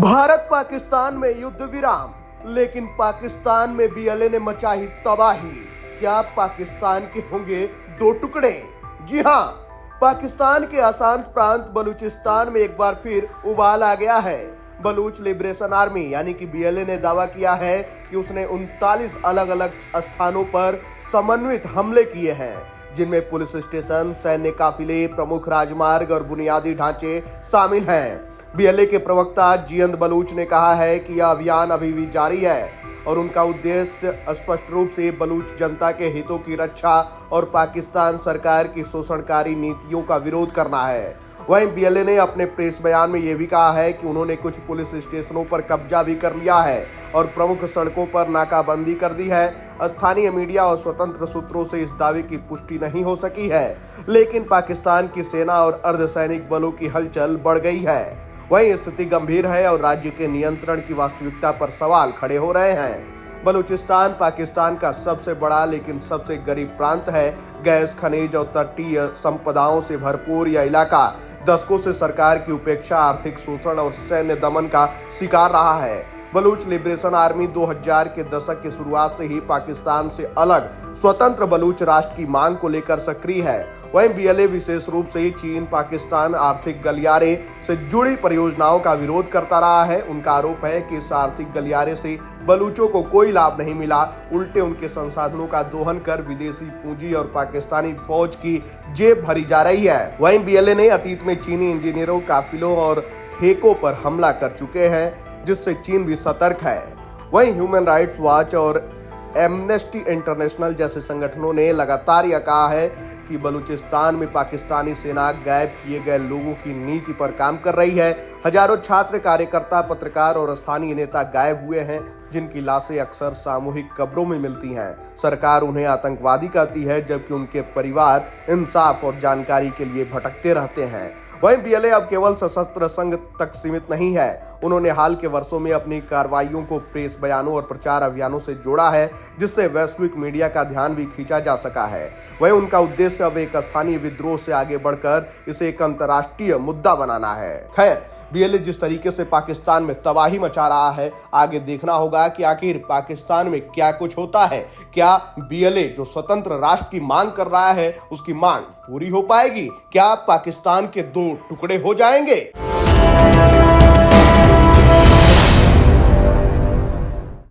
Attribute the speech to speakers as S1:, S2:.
S1: भारत पाकिस्तान में युद्ध विराम, लेकिन पाकिस्तान में बीएलए ने मचाई तबाही। क्या पाकिस्तान के होंगे दो टुकड़े? जी हां, पाकिस्तान के अशांत प्रांत बलूचिस्तान में एक बार फिर उबाल आ गया है। बलूच लिबरेशन आर्मी यानी कि बीएलए ने दावा किया है कि उसने 39 अलग अलग स्थानों पर समन्वित हमले किए हैं, जिनमें पुलिस स्टेशन, सैन्य काफिले, प्रमुख राजमार्ग और बुनियादी ढांचे शामिल हैं। बीएलए के प्रवक्ता जियंद बलूच ने कहा है कि यह अभियान अभी भी जारी है और उनका उद्देश्य स्पष्ट रूप से बलूच जनता के हितों की रक्षा और पाकिस्तान सरकार की शोषणकारी नीतियों का विरोध करना है। वहीं बीएलए ने अपने प्रेस बयान में यह भी कहा है कि उन्होंने कुछ पुलिस स्टेशनों पर कब्जा भी कर लिया है और प्रमुख सड़कों पर नाकाबंदी कर दी है। स्थानीय मीडिया और स्वतंत्र सूत्रों से इस दावे की पुष्टि नहीं हो सकी है, लेकिन पाकिस्तान की सेना और अर्धसैनिक बलों की हलचल बढ़ गई है। वहीं स्थिति गंभीर है और राज्य के नियंत्रण की वास्तविकता पर सवाल खड़े हो रहे हैं। बलूचिस्तान पाकिस्तान का सबसे बड़ा लेकिन सबसे गरीब प्रांत है। गैस, खनिज और तटीय संपदाओं से भरपूर यह इलाका दशकों से सरकार की उपेक्षा, आर्थिक शोषण और सैन्य दमन का शिकार रहा है। बलूच लिबरेशन आर्मी 2000 के दशक की शुरुआत से ही पाकिस्तान से अलग स्वतंत्र बलूच राष्ट्र की मांग को लेकर सक्रिय है। वहीं बीएलए विशेष रूप से चीन पाकिस्तान आर्थिक गलियारे से जुड़ी परियोजनाओं का विरोध करता रहा है। उनका आरोप है कि इस आर्थिक गलियारे से बलूचों को कोई लाभ नहीं मिला, उल्टे उनके संसाधनों का दोहन कर विदेशी पूंजी और पाकिस्तानी फौज की जेब भरी जा रही है। वहीं बीएलए ने अतीत में चीनी इंजीनियरों, काफिलों और ठेकों पर हमला कर चुके हैं, जिससे चीन भी सतर्क है। वहीं ह्यूमन राइट्स वॉच और एमनेस्टी इंटरनेशनल जैसे संगठनों ने लगातार यह कहा है कि बलूचिस्तान में पाकिस्तानी सेना गायब किए गए लोगों की नीति पर काम कर रही है। हजारों छात्र, कार्यकर्ता, पत्रकार और स्थानीय नेता गायब हुए हैं, जिनकी लाशें अक्सर सामूहिक कब्रों में मिलती हैं। सरकार उन्हें आतंकवादी कहती है, जबकि उनके परिवार इंसाफ और जानकारी के लिए भटकते रहते हैं। वहीं बीएलए अब केवल सशस्त्र संघ तक सीमित नहीं है। उन्होंने हाल के वर्षों में अपनी कार्रवाइयों को प्रेस बयानों और प्रचार अभियानों से जोड़ा है, जिससे वैश्विक मीडिया का ध्यान भी खींचा जा सका है। वहीं उनका उद्देश्य अब एक स्थानीय विद्रोह से आगे बढ़कर इसे एक अंतर्राष्ट्रीय मुद्दा बनाना है। खैर, बीएलए जिस तरीके से पाकिस्तान में तबाही मचा रहा है, आगे देखना होगा कि आखिर पाकिस्तान में क्या कुछ होता है। क्या बीएलए जो स्वतंत्र राष्ट्र की मांग कर रहा है, उसकी मांग पूरी हो पाएगी? क्या पाकिस्तान के दो टुकड़े हो जाएंगे?